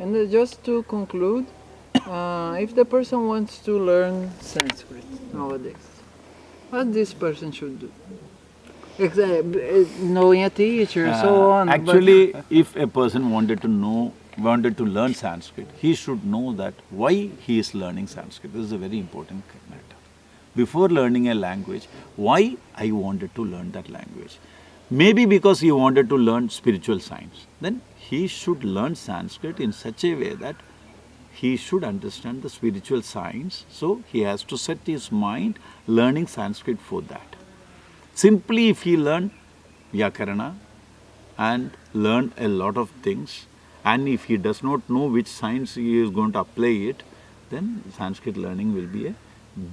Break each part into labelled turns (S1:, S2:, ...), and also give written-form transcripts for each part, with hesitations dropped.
S1: And just to conclude, if the person wants to learn Sanskrit nowadays, what this person should do? Knowing a teacher, so on.
S2: Actually, if a person wanted to learn Sanskrit, he should know that why he is learning Sanskrit. This is a very important matter. Before learning a language, why I wanted to learn that language? Maybe because he wanted to learn spiritual science. Then he should learn Sanskrit in such a way that he should understand the spiritual science. So he has to set his mind learning Sanskrit for that. Simply if he learn Vyakarana and learn a lot of things, and if he does not know which science he is going to apply it, then Sanskrit learning will be a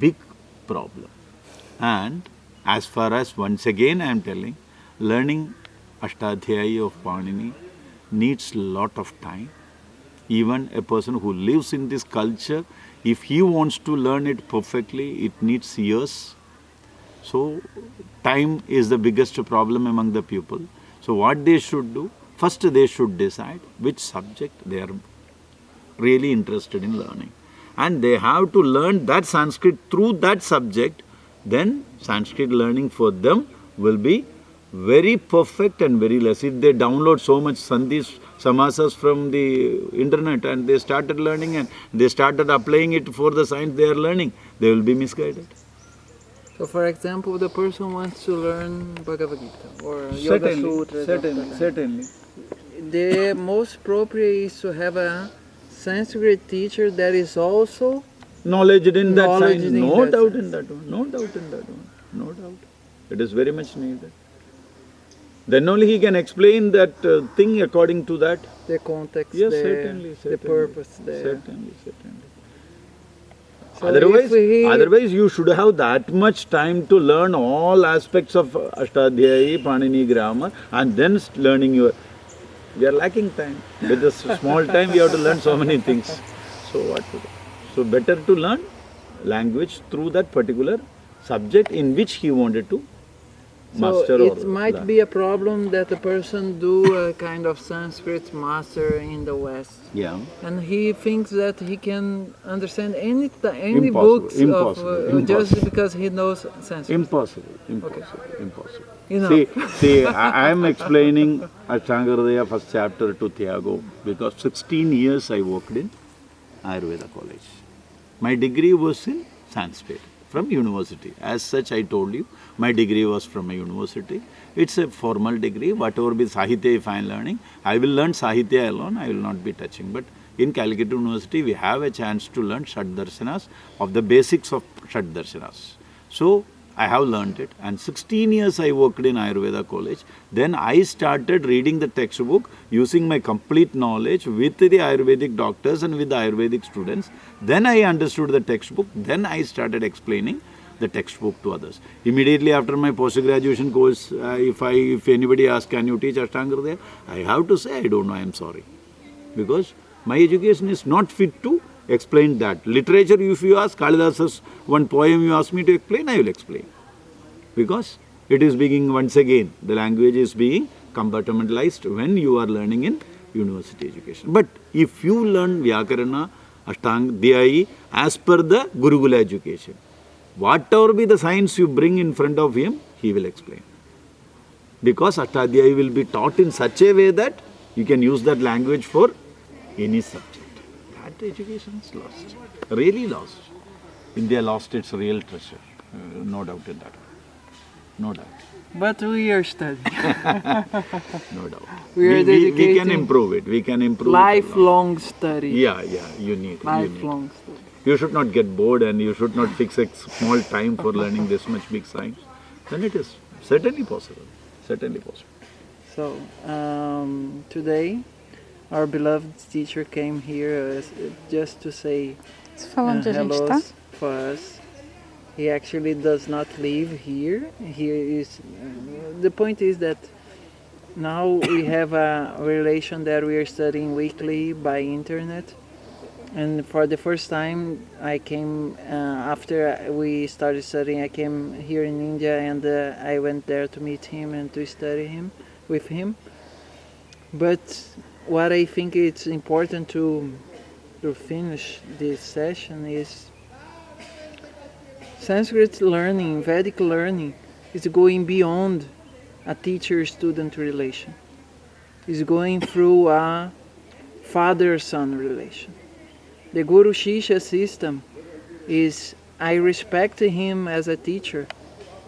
S2: big problem. And as far as, once again I am telling, learning Ashtadhyayi of Panini needs lot of time. Even a person who lives in this culture, if he wants to learn it perfectly, it needs years. So time is the biggest problem among the people. So what they should do, first they should decide which subject they are really interested in learning. And they have to learn that Sanskrit through that subject. Then Sanskrit learning for them will be very perfect and very less. If they download so much sandhis, samasas from the internet and they started learning and they started applying it for the science they are learning, they will be misguided.
S1: So, for example, the person wants to learn Bhagavad Gita or Yoga Sutra.
S2: Certainly.
S1: The most appropriate is to have a Sanskrit teacher that is also
S2: Knowledge in that
S1: Knowledge
S2: science.
S1: in
S2: No
S1: that
S2: doubt
S1: science.
S2: in that one. No doubt in that one. No doubt. It is very much needed. Then only he can explain that thing according to that.
S1: the context
S2: Yes,
S1: there,
S2: certainly.
S1: the purpose there.
S2: Certainly.
S1: So
S2: Otherwise,
S1: if
S2: otherwise you should have that much time to learn all aspects of Ashtadhyayi, Panini grammar, and then learning your. We are lacking time. With this small time, we have to learn so many things. So what to do? So better to learn language through that particular subject in which he wanted to master.
S1: So
S2: or
S1: it might
S2: learn.
S1: be a problem that the person do a kind of Sanskrit master in the West,
S2: Yeah.
S1: and he thinks that he can understand any
S2: Impossible,
S1: books
S2: impossible,
S1: of just
S2: impossible.
S1: because he knows Sanskrit.
S2: Impossible.
S1: You know.
S2: See, I am explaining Ashtanga first chapter to Thiago because 16 years I worked in Ayurveda college. My degree was in Sanskrit from university. As such, I told you, my degree was from a university. It's a formal degree. Whatever be Sahitya if I am learning, I will learn Sahitya alone. I will not be touching. But in Calicut University, we have a chance to learn darśanas of the basics of darśanas. So I have learned it, and 16 years I worked in Ayurveda college. Then I started reading the textbook using my complete knowledge with the Ayurvedic doctors and with the Ayurvedic students. Then I understood the textbook. Then I started explaining the textbook to others. Immediately after my post-graduation course, if anybody asks, can you teach Ashtanga there? I have to say, I don't know, I am sorry. Because my education is not fit to explain that. Literature, if you ask, Kalidasa's one poem you ask me to explain, I will explain. Because it is being, once again, the language is being compartmentalized when you are learning in university education. But if you learn Vyakarana, Ashtanga, as per the Gurukula education, whatever be the science you bring in front of him, he will explain. Because Ashtadhyayi will be taught in such a way that you can use that language for any subject. That education is lost, really lost. India lost its real treasure, no doubt in that. No doubt.
S1: But we are studying.
S2: No doubt.
S1: We are
S2: we
S1: dedicating
S2: can improve it. We can improve it.
S1: lifelong study.
S2: Yeah, you need.
S1: Lifelong study.
S2: You should not get bored and you should not fix a small time for learning this much big science. Then it is certainly possible. Certainly possible.
S1: So, today, our beloved teacher came here just to say
S3: Falando de a gente, tá?
S1: hello for us. He actually does not live here. He is. The point is that now we have a relation that we are studying weekly by internet. And for the first time, I came after we started studying. I came here in India, and I went there to meet him and to study with him. But what I think it's important to finish this session is Sanskrit learning, Vedic learning, is going beyond a teacher-student relation. It's going through a father-son relation. The Guru-Shishya system is, I respect him as a teacher,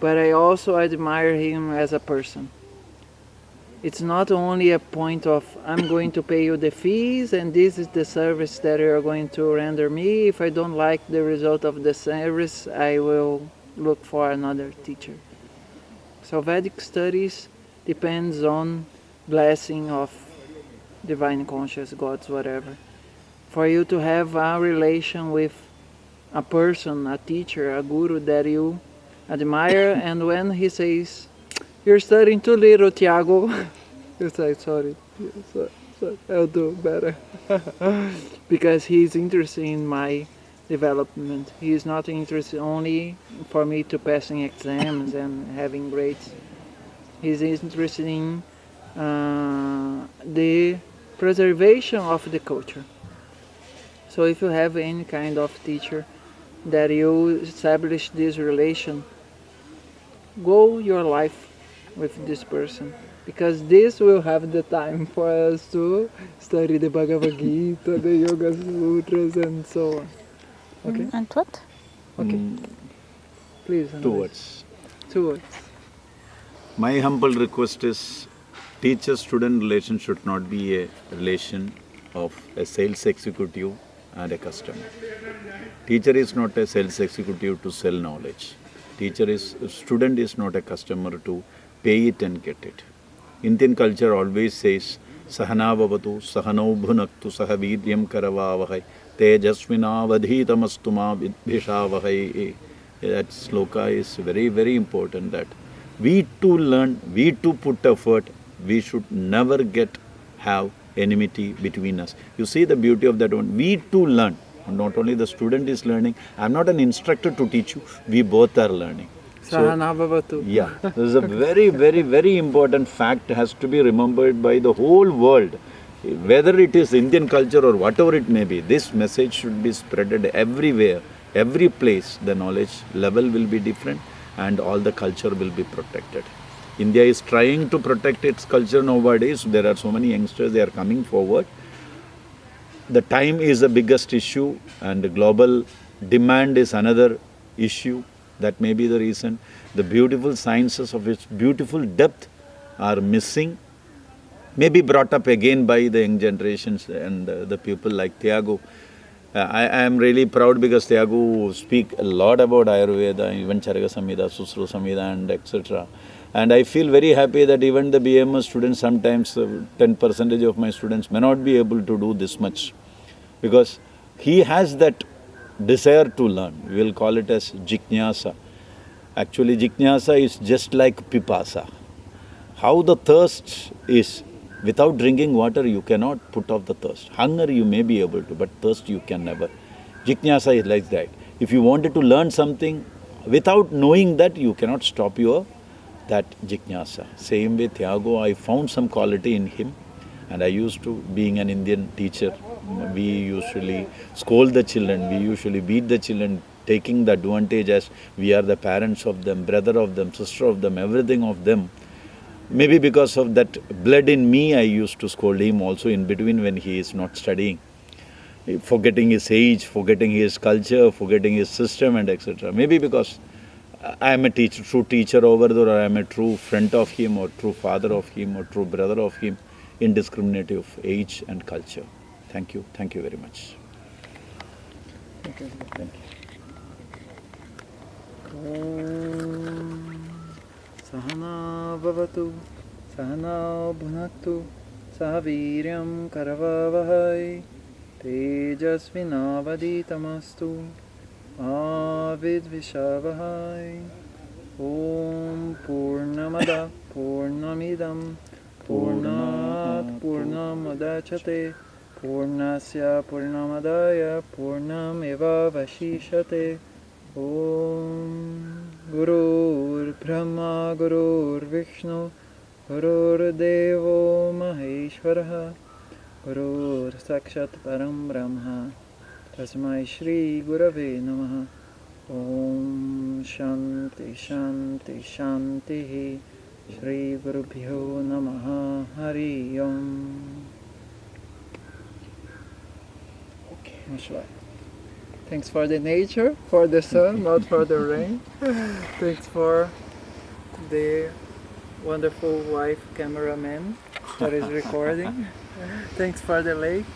S1: but I also admire him as a person. It's not only a point of, I'm going to pay you the fees and this is the service that you are going to render me. If I don't like the result of the service, I will look for another teacher. So Vedic studies depends on blessing of divine conscious, gods, whatever. For you to have a relation with a person, a teacher, a guru that you admire, and when he says, "You're studying too little, Tiago," you say, sorry, I'll do better. Because he's interested in my development. He is not interested only for me to passing exams and having grades. He's interested in the preservation of the culture. So if you have any kind of teacher that you establish this relation, go your life with this person, because this will have the time for us to study the Bhagavad Gita, the Yoga Sutras and so on. Okay?
S3: And what?
S1: Okay. Please.
S2: Two words.
S1: 2 words.
S2: My humble request is, teacher-student relation should not be a relation of a sales executive and a customer. Teacher is not a sales executive to sell knowledge. Student is not a customer to pay it and get it. Indian culture always says, Sahana bhavatu, sahano bhunaktu, sahavidyam karavavahai, tejasvinavadhitamastuma vidhishavahai. That sloka is very, very important, that we too learn, we too put effort, we should never have enmity between us. You see the beauty of that one. We too learn. Not only the student is learning, I am not an instructor to teach you, we both are learning.
S1: Sahana bhavatu.
S2: Yeah, this is a very, very, very important fact, has to be remembered by the whole world. Whether it is Indian culture or whatever it may be, this message should be spreaded everywhere, every place. The knowledge level will be different and all the culture will be protected. India is trying to protect its culture nowadays. There are so many youngsters, they are coming forward. The time is the biggest issue and the global demand is another issue. That may be the reason. The beautiful sciences of its beautiful depth are missing. Maybe brought up again by the young generations and the people like Tiago. I am really proud because Tiago speak a lot about Ayurveda, even Charaka Samhita, Susru Samhita and etc. And I feel very happy that even the BMS students, sometimes 10% of my students may not be able to do this much, because he has that desire to learn. We will call it as jiknyasa. Actually, jiknyasa is just like pipasa. How the thirst is, without drinking water you cannot put off the thirst. Hunger you may be able to, but thirst you can never. Jiknyasa is like that. If you wanted to learn something, without knowing that, you cannot stop that jiknyasa. Same way Tiago, I found some quality in him, and I used to, being an Indian teacher, we usually scold the children, we usually beat the children, taking the advantage as we are the parents of them, brother of them, sister of them, everything of them. Maybe because of that blood in me, I used to scold him also in between when he is not studying, forgetting his age, forgetting his culture, forgetting his system and etc. Maybe because I am a true teacher over there, or I am a true friend of him, or true father of him, or true brother of him, indiscriminate of age and culture. Thank you very much.
S1: Thank you.
S2: Thank you.
S1: Sahana bhavatu, sahana bhunaktu, sahaviryam karavavahai, tejasvinavaditamastu, avidvishavahai. Om Purnamada Purnamidam Purnat Purnamadachate Purnasya Purnamadaya Purnameva Vashishate. Om Gurur Brahma Gurur Vishnu Gurur Devo Maheshwaraha Gurur Sakshat Param Brahma Tasmai Shri Gurave Namaha. Om Shanti Shanti Shanti Shri Gurubhyo Namaha. Hari Om. Okay. Thanks for the nature, for the sun, not for the rain. Thanks for the wonderful wife cameraman that is recording. Thanks for the lakes.